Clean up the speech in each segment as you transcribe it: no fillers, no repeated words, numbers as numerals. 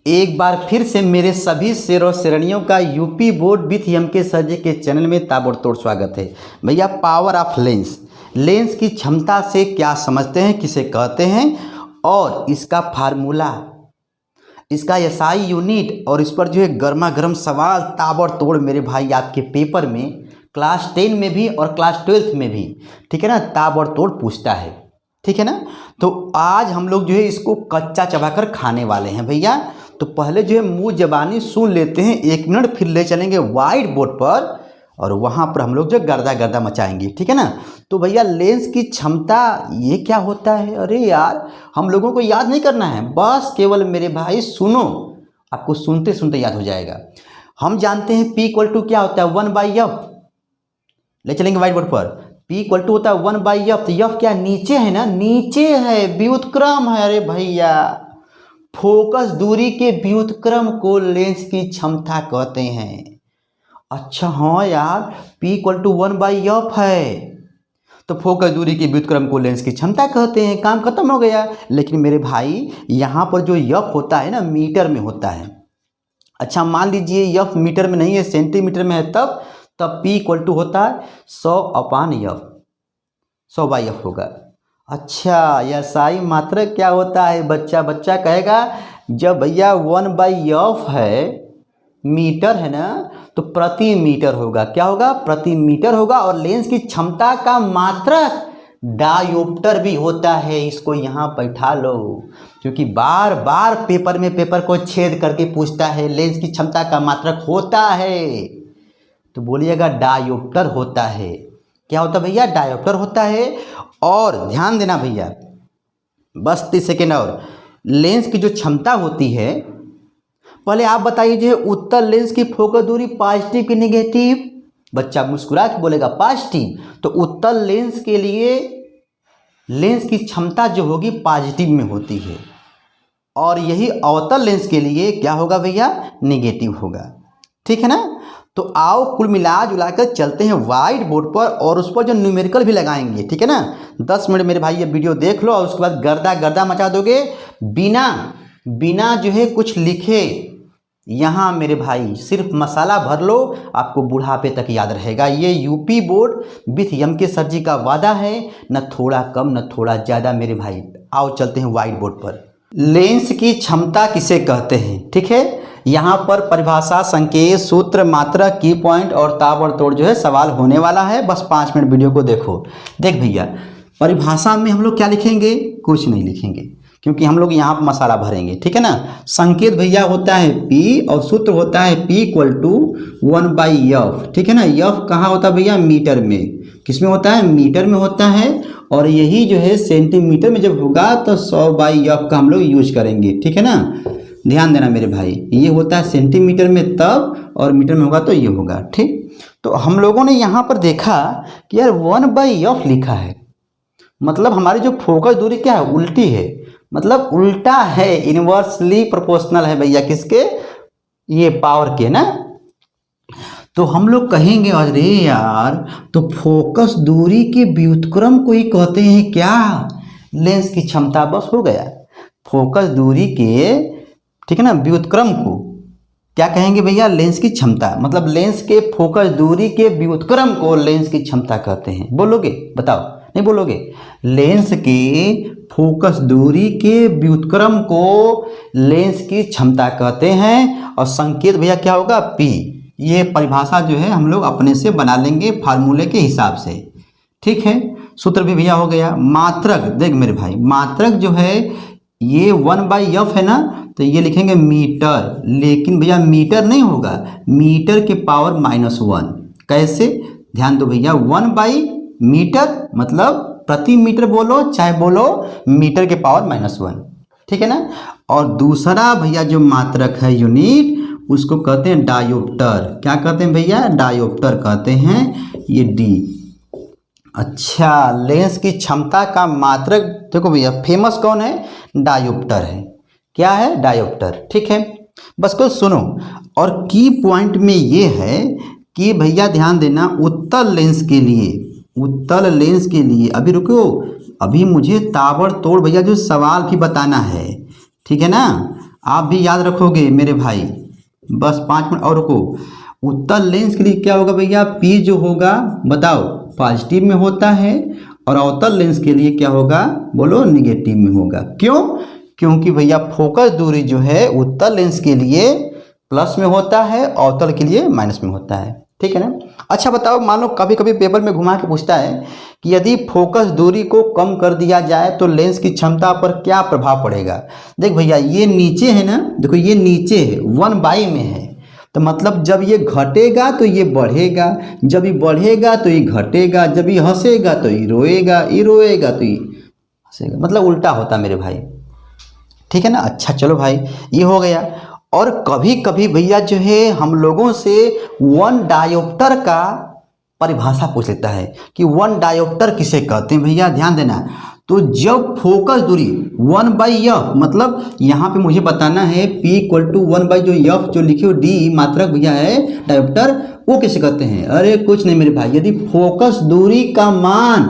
एक बार फिर से मेरे सभी शेर और शेरनियों का UP board with MK sir ji के चैनल में ताबड़तोड़ स्वागत है। भैया पावर ऑफ लेंस, लेंस की क्षमता से क्या समझते हैं, किसे कहते हैं और इसका फार्मूला, इसका एसआई यूनिट और इस पर जो है गर्मा गर्म सवाल ताबड़तोड़ मेरे भाई आपके पेपर में क्लास 10 में भी और क्लास 12 में भी, ठीक है ना, ताबड़तोड़ पूछता है, ठीक है ना। तो आज हम लोग जो है इसको कच्चा चबाकर खाने वाले हैं भैया। तो पहले जो है मुंह जबानी सुन लेते हैं 1 मिनट, फिर ले चलेंगे वाइट बोर्ड पर और वहाँ पर हम लोग जो गर्दा गर्दा मचाएंगे, ठीक है ना। तो भैया लेंस की क्षमता ये क्या होता है? अरे यार हम लोगों को याद नहीं करना है, बस केवल मेरे भाई सुनो, आपको सुनते सुनते याद हो जाएगा। हम जानते हैं P इक्वल टू क्या होता है, 1/f। ले चलेंगे व्हाइट बोर्ड पर। P इक्वल टू होता है 1/f। तो f क्या नीचे है ना, नीचे है, व्युत्क्रम है। अरे भैया फोकस दूरी के व्युत्क्रम को लेंस की क्षमता कहते हैं। अच्छा हाँ यार, P इक्वल टू 1/f है तो फोकस दूरी के व्युत्क्रम को लेंस की क्षमता कहते हैं। काम खत्म हो गया। लेकिन मेरे भाई यहाँ पर जो f होता है ना, मीटर में होता है। अच्छा मान लीजिए f मीटर में नहीं है, सेंटीमीटर में है, तब P इक्वल टू होता है 100/f, 100/f होगा। अच्छा एसआई मात्रक क्या होता है? बच्चा कहेगा जब भैया 1/f है, मीटर है ना, तो प्रति मीटर होगा। क्या होगा? प्रति मीटर होगा। और लेंस की क्षमता का मात्रक डायोप्टर भी होता है। इसको यहाँ बैठा लो, क्योंकि बार बार पेपर में पेपर को छेद करके पूछता है लेंस की क्षमता का मात्रक होता है, तो बोलिएगा डायोप्टर होता है। क्या होता है भैया? डायोप्टर होता है। और ध्यान देना भैया, बस 30 सेकेंड और। लेंस की जो क्षमता होती है, पहले आप बताइए जो है उत्तल लेंस की फोकस दूरी पॉजिटिव की नेगेटिव? बच्चा मुस्कुरा के बोलेगा पॉजिटिव। तो उत्तल लेंस के लिए लेंस की क्षमता जो होगी पॉजिटिव में होती है, और यही अवतल लेंस के लिए क्या होगा भैया? नेगेटिव होगा, ठीक है ना। तो आओ कुल मिला जुलाकर चलते हैं वाइट बोर्ड पर और उस पर जो न्यूमेरिकल भी लगाएंगे, ठीक है ना। 10 मिनट मेरे भाई ये वीडियो देख लो और उसके बाद गर्दा गर्दा मचा दोगे बिना जो है कुछ लिखे। यहाँ मेरे भाई सिर्फ मसाला भर लो, आपको बुढ़ापे तक याद रहेगा। ये UP board with MK sir ji का वादा है, न थोड़ा कम न थोड़ा ज़्यादा मेरे भाई। आओ चलते हैं वाइट बोर्ड पर। लेंस की क्षमता किसे कहते हैं, ठीक है। यहाँ पर परिभाषा, संकेत, सूत्र, मात्रक, की पॉइंट और ताबड़तोड़ जो है सवाल होने वाला है। बस 5 मिनट वीडियो को देखो। देख भैया परिभाषा में हम लोग क्या लिखेंगे? कुछ नहीं लिखेंगे, क्योंकि हम लोग यहाँ पर मसाला भरेंगे, ठीक है ना। संकेत भैया होता है P और सूत्र होता है P इक्वल टू 1/f, ठीक है ना। f कहाँ होता है भैया? मीटर में। किस में होता है? मीटर में होता है। और यही जो है सेंटीमीटर में जब होगा तो 100/f का हम लोग यूज करेंगे, ठीक है ना। ध्यान देना मेरे भाई, ये होता है सेंटीमीटर में तब, और मीटर में होगा तो ये होगा, ठीक। तो हम लोगों ने यहाँ पर देखा कि यार 1/f लिखा है, मतलब हमारी जो फोकस दूरी क्या है? उल्टी है, मतलब उल्टा है, इनवर्सली प्रोपोर्शनल है भैया किसके? ये पावर के ना। तो हम लोग कहेंगे अरे यार तो फोकस दूरी के व्युत्क्रम को ही कहते हैं क्या लेंस की क्षमता? बस हो गया। फोकस दूरी के, ठीक है ना, व्युत्क्रम को क्या कहेंगे भैया? लेंस की क्षमता। मतलब लेंस के फोकस दूरी के व्युत्क्रम को लेंस की क्षमता कहते हैं। बोलोगे? बताओ, नहीं बोलोगे? लेंस के फोकस दूरी के व्युत्क्रम को लेंस की क्षमता कहते हैं। और संकेत भैया क्या होगा? P। ये परिभाषा जो है हम लोग अपने से बना लेंगे फार्मूले के हिसाब से, ठीक है। सूत्र भी भैया हो गया। मात्रक, देख मेरे भाई मात्रक जो है ये 1/f है ना, तो ये लिखेंगे मीटर। लेकिन भैया मीटर नहीं होगा, मीटर के पावर -1। कैसे? ध्यान दो भैया, 1/मीटर मतलब प्रति मीटर बोलो चाहे बोलो मीटर के पावर -1, ठीक है ना। और दूसरा भैया जो मात्रक है यूनिट, उसको कहते हैं डायोप्टर। क्या कहते हैं भैया? डायोप्टर कहते हैं, ये D। अच्छा लेंस की क्षमता का मात्रक देखो भैया, फेमस कौन है? डायोप्टर है। क्या है? डायोप्टर, ठीक है। बस कुछ सुनो। और की पॉइंट में ये है कि भैया ध्यान देना, उत्तल लेंस के लिए अभी रुको, अभी मुझे ताबड़तोड़ भैया जो सवाल भी बताना है, ठीक है ना। आप भी याद रखोगे मेरे भाई, बस 5 मिनट और रुको। उत्तल लेंस के लिए क्या होगा भैया, P जो होगा बताओ पॉजिटिव में होता है, और अवतल लेंस के लिए क्या होगा बोलो, निगेटिव में होगा। क्यों? क्योंकि भैया फोकस दूरी जो है उत्तल लेंस के लिए प्लस में होता है, अवतल के लिए माइनस में होता है। ठीक है ना। अच्छा बताओ, मान लो कभी कभी पेपर में घुमा के पूछता है कि यदि फोकस दूरी को कम कर दिया जाए तो लेंस की क्षमता पर क्या प्रभाव पड़ेगा। देख भैया ये नीचे है ना, देखो ये नीचे है, 1/, में है, तो मतलब जब ये घटेगा तो ये बढ़ेगा, जब ये बढ़ेगा तो ये घटेगा, जब ये हंसेगा तो ये रोएगा, ये रोएगा तो ये हंसेगा, मतलब उल्टा होता मेरे भाई। ठीक है ना। अच्छा चलो भाई ये हो गया। और कभी कभी भैया जो है हम लोगों से 1 डायोप्टर का परिभाषा पूछ लेता है कि 1 डायोप्टर किसे कहते हैं। भैया ध्यान देना, तो जब फोकस दूरी 1/f, मतलब यहाँ पे मुझे बताना है P = 1/, जो f जो लिखे हो D मात्रक भैया है डायोप्टर, वो किसे कहते हैं। अरे कुछ नहीं मेरे भाई, यदि फोकस दूरी का मान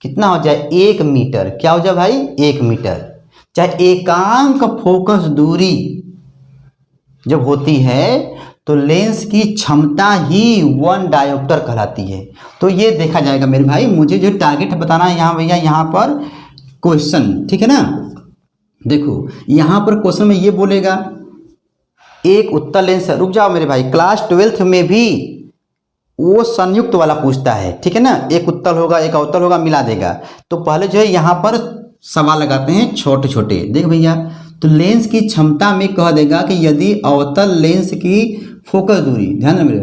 कितना हो जाए 1 मीटर, क्या हो जाए भाई 1 मीटर, चाहे एकांक फोकस दूरी जब होती है तो लेंस की क्षमता ही 1 डायोप्टर कहलाती है। तो ये देखा जाएगा मेरे भाई, मुझे जो टारगेट बताना है यहाँ भैया, यहाँ पर क्वेश्चन, ठीक है ना। देखो यहाँ पर क्वेश्चन में ये बोलेगा एक उत्तल लेंस है, रुक जाओ मेरे भाई, क्लास 12th में भी वो संयुक्त वाला पूछता है, ठीक है ना, एक उत्तल होगा एक अवतल होगा मिला देगा। तो पहले जो है यहाँ पर सवाल लगाते हैं छोटे छोटे। देख भैया, तो लेंस की क्षमता में कह देगा कि यदि अवतल लेंस की फोकस दूरी, ध्यान रखिए,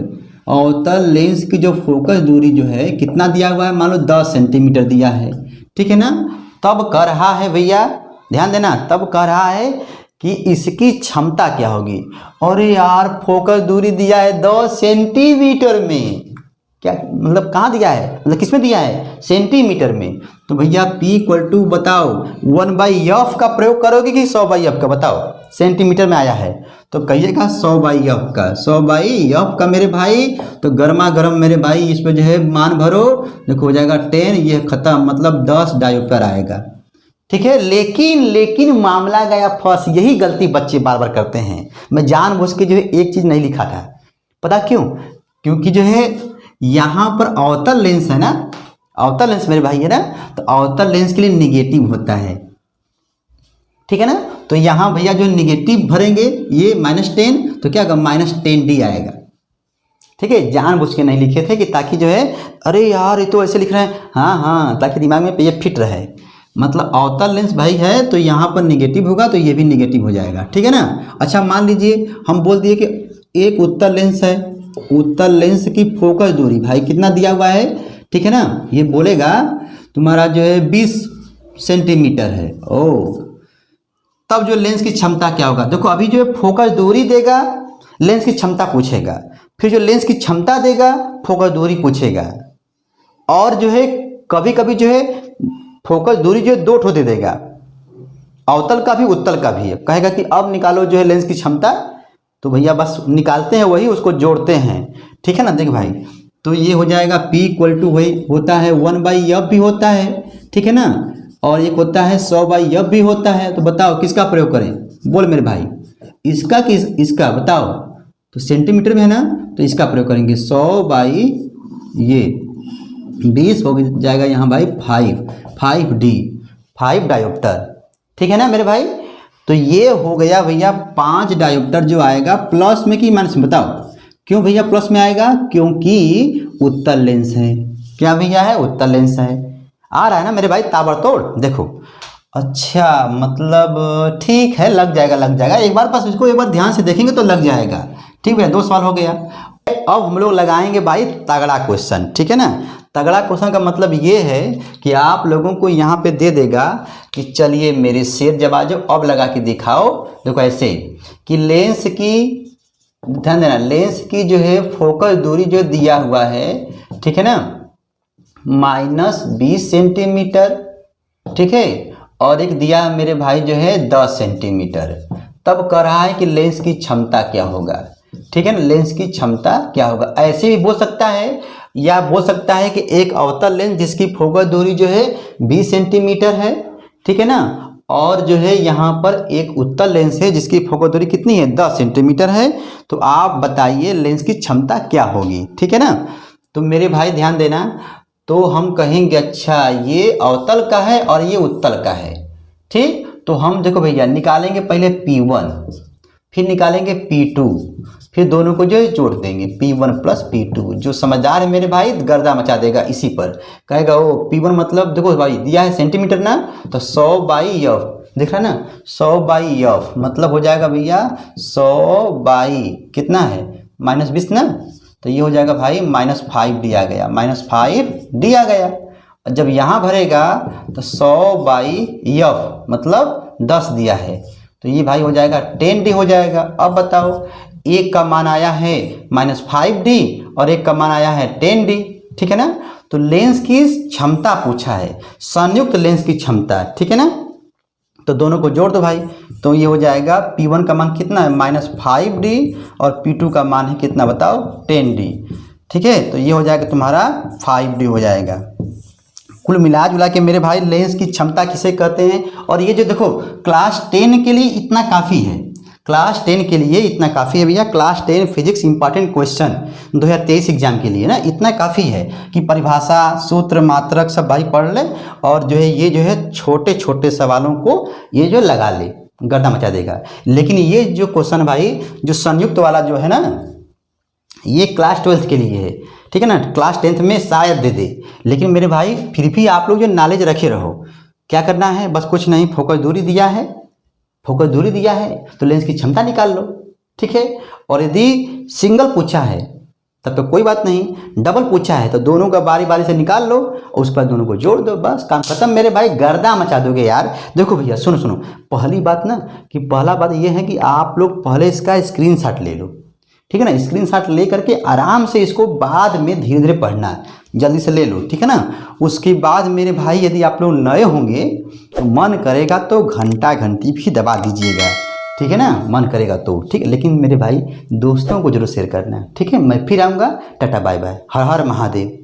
अवतल लेंस की जो फोकस दूरी जो है कितना दिया हुआ है, मान लो 10 सेंटीमीटर दिया है, ठीक है ना। तब कह रहा है भैया, ध्यान देना, तब कह रहा है कि इसकी क्षमता क्या होगी। और यार फोकस दूरी दिया है 10 सेंटीमीटर में, क्या मतलब कहाँ दिया है, मतलब किस में दिया है, सेंटीमीटर में। तो भैया P = बताओ 1/f का प्रयोग करोगे कि 100/f का, बताओ, सेंटीमीटर में आया है तो कहिएगा 100/f का, 100/f का मेरे भाई। तो गर्मा गर्म मेरे भाई इस पर जो है मान भरो, देखो हो जाएगा 10, ये खत्म, मतलब 10 डायोप्टर आएगा। ठीक है। लेकिन मामला गया फंस, यही गलती बच्चे बार बार करते हैं। मैं जानबूझ के जो है एक चीज़ नहीं लिखा था, पता क्यों, क्योंकि जो है यहाँ पर अवतल लेंस है ना, अवतल लेंस मेरे भाई है ना, तो अवतल लेंस के लिए निगेटिव होता है, ठीक है ना। तो यहाँ भैया जो निगेटिव भरेंगे ये -10, तो क्या होगा -10D आएगा। ठीक है, जानबूझ के नहीं लिखे थे कि ताकि जो है, अरे यार ये तो ऐसे लिख रहे हैं, हाँ, ताकि दिमाग में ये फिट रहे। मतलब अवतल लेंस भाई है तो यहाँ पर निगेटिव होगा तो ये भी निगेटिव हो जाएगा, ठीक है ना। अच्छा मान लीजिए हम बोल दिए कि एक उत्तल लेंस है, उत्तल लेंस की फोकस दूरी भाई कितना दिया हुआ है, ठीक है ना। ये बोलेगा तुम्हारा जो है 20 सेंटीमीटर है। ओ, तब जो लेंस की क्षमता क्या होगा, देखो अभी जो है फोकस दूरी देगा, लेंस की क्षमता पूछेगा, फिर जो लेंस की क्षमता देगा फोकस दूरी पूछेगा, और जो है कभी कभी जो है फोकस दूरी जो है 2 ठो दे देगा, अवतल का भी उत्तल का भी, कहेगा कि अब निकालो जो है लेंस की क्षमता। तो भैया बस निकालते हैं वही, उसको जोड़ते हैं, ठीक है ना। देख भाई, तो ये हो जाएगा P = वही होता है 1/f भी होता है, ठीक है ना, और एक होता है 100/f भी होता है। तो बताओ किसका प्रयोग करें, बोल मेरे भाई, इसका कि इसका, बताओ। तो सेंटीमीटर में है ना, तो इसका प्रयोग करेंगे 100/20 हो जाएगा यहाँ भाई 5D, 5 डायोप्टर, ठीक है ना मेरे भाई। तो ये हो गया भैया 5 डायोप्टर जो आएगा प्लस में कि माइनस में, बताओ। क्यों भैया प्लस में आएगा, क्योंकि उत्तल लेंस है। क्या भैया है, उत्तल लेंस है। आ रहा है ना मेरे भाई ताबड़तोड़, देखो। अच्छा मतलब ठीक है, लग जाएगा एक बार, बस इसको एक बार ध्यान से देखेंगे तो लग जाएगा। ठीक भैया, 2 सवाल हो गया। अब हम लोग लगाएंगे भाई तगड़ा क्वेश्चन, ठीक है ना। तगड़ा क्वेश्चन का मतलब ये है कि आप लोगों को यहाँ पे दे देगा कि चलिए मेरे शेर जब आ जाओ, अब लगा के दिखाओ। देखो ऐसे कि लेंस की, ध्यान देना, लेंस की जो है फोकस दूरी जो दिया हुआ है, ठीक है ना, -20 सेंटीमीटर, ठीक है, और एक दिया है मेरे भाई जो है 10 सेंटीमीटर। तब कह रहा है कि लेंस की क्षमता क्या होगा, ठीक है ना, लेंस की क्षमता क्या होगा। ऐसे भी बोल सकता है, या बोल सकता है कि एक अवतल लेंस जिसकी फोकस दूरी जो है 20 सेंटीमीटर है, ठीक है ना, और जो है यहाँ पर एक उत्तल लेंस है जिसकी फोकस दूरी कितनी है 10 सेंटीमीटर है। तो आप बताइए लेंस की क्षमता क्या होगी, ठीक है ना। तो मेरे भाई ध्यान देना, तो हम कहेंगे अच्छा ये अवतल का है और ये उत्तल का है, ठीक। तो हम देखो भैया निकालेंगे पहले P1, फिर निकालेंगे P2, फिर दोनों को जो है जोड़ देंगे P1 प्लस P2। जो समझदार है मेरे भाई गर्दा मचा देगा इसी पर, कहेगा ओ P1 मतलब देखो भाई दिया है सेंटीमीटर ना, तो 100/f दिख रहा है ना, 100/f मतलब हो जाएगा भैया 100 बाई कितना है -20 ना, तो ये हो जाएगा भाई -5 डी आ गया, -5 डी आ गया। और जब यहाँ भरेगा तो 100/f मतलब 10 दिया है, तो ये भाई हो जाएगा 10D हो जाएगा। अब बताओ एक का मान आया है -5D और एक का मान आया है 10D, ठीक है ना। तो लेंस की क्षमता पूछा है, संयुक्त लेंस की क्षमता, ठीक है ना। तो दोनों को जोड़ दो भाई, तो ये हो जाएगा P1 का मान कितना है -5D और P2 का मान है कितना बताओ 10D, ठीक है। तो ये हो जाएगा तुम्हारा 5D हो जाएगा। कुल मिला जुला के मेरे भाई लेंस की क्षमता किसे कहते हैं। और ये जो देखो क्लास 10 के लिए इतना काफ़ी है, क्लास 10 के लिए इतना काफ़ी है भैया। Class 10 physics important question 2023 exam के लिए ना इतना काफ़ी है कि परिभाषा सूत्र मात्रक सब भाई पढ़ ले, और जो है ये जो है छोटे छोटे सवालों को ये जो लगा ले, गर्दा मचा देगा। लेकिन ये जो क्वेश्चन भाई जो संयुक्त वाला जो है ना, ये क्लास 12 के लिए है, ठीक है ना। क्लास 10 में शायद दे दे, लेकिन मेरे भाई फिर भी आप लोग जो नॉलेज रखे रहो। क्या करना है, बस कुछ नहीं, फोकस दूरी दिया है, फोकस दूरी दिया है तो लेंस की क्षमता निकाल लो, ठीक है। और यदि सिंगल पूछा है तब तो कोई बात नहीं, डबल पूछा है तो दोनों का बारी बारी से निकाल लो और उस पर दोनों को जोड़ दो, बस काम खत्म मेरे भाई, गर्दा मचा दोगे यार। देखो भैया सुनो सुनो, पहली बात ना कि पहला बात ये है कि आप लोग पहले इसका स्क्रीनशॉट ले लो, ठीक है ना। स्क्रीनशॉट ले करके आराम से इसको बाद में धीरे धीरे पढ़ना है, जल्दी से ले लो, ठीक है ना। उसके बाद मेरे भाई यदि आप लोग नए होंगे तो मन करेगा तो घंटा घंटी भी दबा दीजिएगा, ठीक है ना, मन करेगा तो, ठीक है। लेकिन मेरे भाई दोस्तों को जरूर शेयर करना है, ठीक है। मैं फिर आऊँगा, टाटा बाय बाय, हर हर महादेव।